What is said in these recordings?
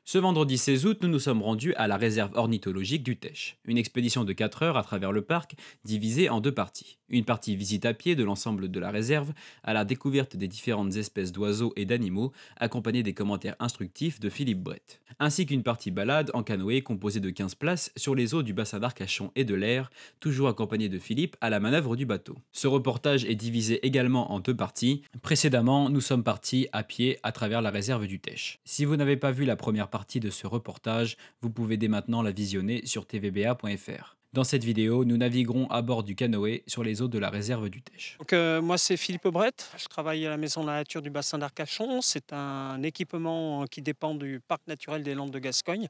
Ce vendredi 16 août, nous nous sommes rendus à la réserve ornithologique du Teche. Une expédition de 4 heures à travers le parc, divisée en deux parties. Une partie visite à pied de l'ensemble de la réserve, à la découverte des différentes espèces d'oiseaux et d'animaux, accompagnée des commentaires instructifs de Philippe Brett. Ainsi qu'une partie balade en canoë composée de 15 places sur les eaux du bassin d'Arcachon et de l'Air, toujours accompagné de Philippe à la manœuvre du bateau. Ce reportage est divisé également en deux parties. Précédemment, nous sommes partis à pied à travers la réserve du Teche. Si vous n'avez pas vu la première partie de ce reportage, vous pouvez dès maintenant la visionner sur tvba.fr. Dans cette vidéo, nous naviguerons à bord du canoë sur les eaux de la réserve du Teche. Moi, c'est Philippe Aubret. Je travaille à la Maison de la Nature du Bassin d'Arcachon. C'est un équipement qui dépend du Parc naturel des Landes de Gascogne.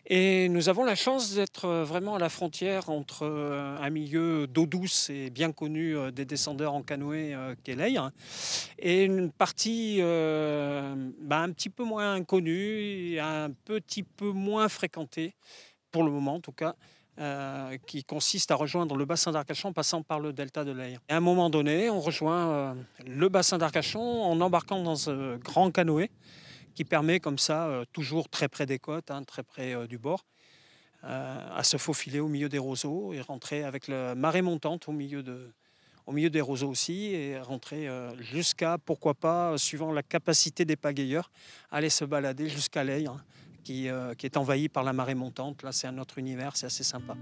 Et nous avons la chance d'être vraiment à la frontière entre un milieu d'eau douce et bien connu des descendeurs en canoë qu'est l'Eyre, et une partie un petit peu moins connue et un petit peu moins fréquentée, pour le moment en tout cas, qui consiste à rejoindre le bassin d'Arcachon en passant par le delta de l'Eyre. À un moment donné, on rejoint le bassin d'Arcachon en embarquant dans ce grand canoë qui permet comme ça, toujours très près des côtes, très près du bord, à se faufiler au milieu des roseaux et rentrer avec la marée montante au milieu des roseaux aussi, et rentrer jusqu'à, pourquoi pas, suivant la capacité des pagayeurs, aller se balader jusqu'à l'Eyre, qui est envahi par la marée montante. Là, c'est un autre univers, c'est assez sympa.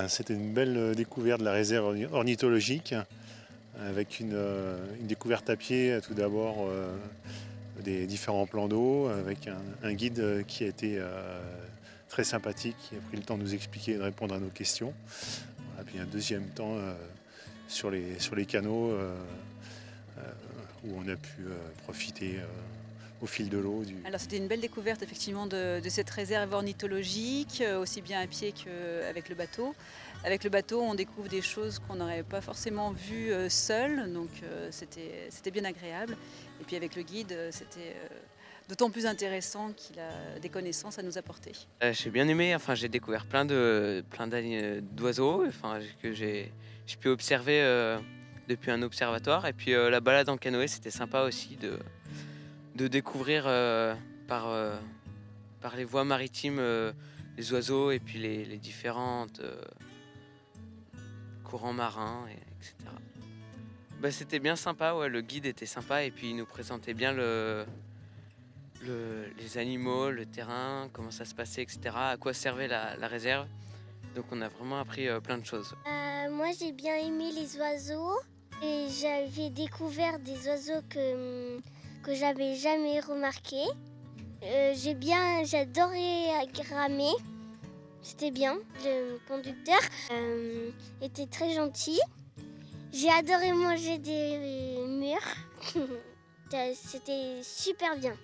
C'était une belle découverte de la réserve ornithologique, avec une découverte à pied tout d'abord des différents plans d'eau, avec un guide qui a été très sympathique, qui a pris le temps de nous expliquer et de répondre à nos questions. Et puis un deuxième temps sur les canaux où on a pu profiter au fil de l'eau. Alors c'était une belle découverte effectivement de cette réserve ornithologique, aussi bien à pied qu'avec le bateau. Avec le bateau, on découvre des choses qu'on n'aurait pas forcément vues seul, donc c'était bien agréable. Et puis avec le guide, c'était d'autant plus intéressant qu'il a des connaissances à nous apporter. J'ai bien aimé, j'ai découvert plein d'oiseaux que j'ai pu observer depuis un observatoire. Et puis la balade en canoë, c'était sympa aussi de découvrir par les voies maritimes les oiseaux et puis les différentes courants marins, etc. C'était bien sympa, ouais, le guide était sympa et puis il nous présentait bien les animaux, le terrain, comment ça se passait, etc., à quoi servait la réserve. Donc on a vraiment appris plein de choses. Moi j'ai bien aimé les oiseaux et j'avais découvert des oiseaux que j'avais jamais remarqués. J'adorais ramer, c'était bien. Le conducteur était très gentil. J'ai adoré manger des mûres. C'était super bien.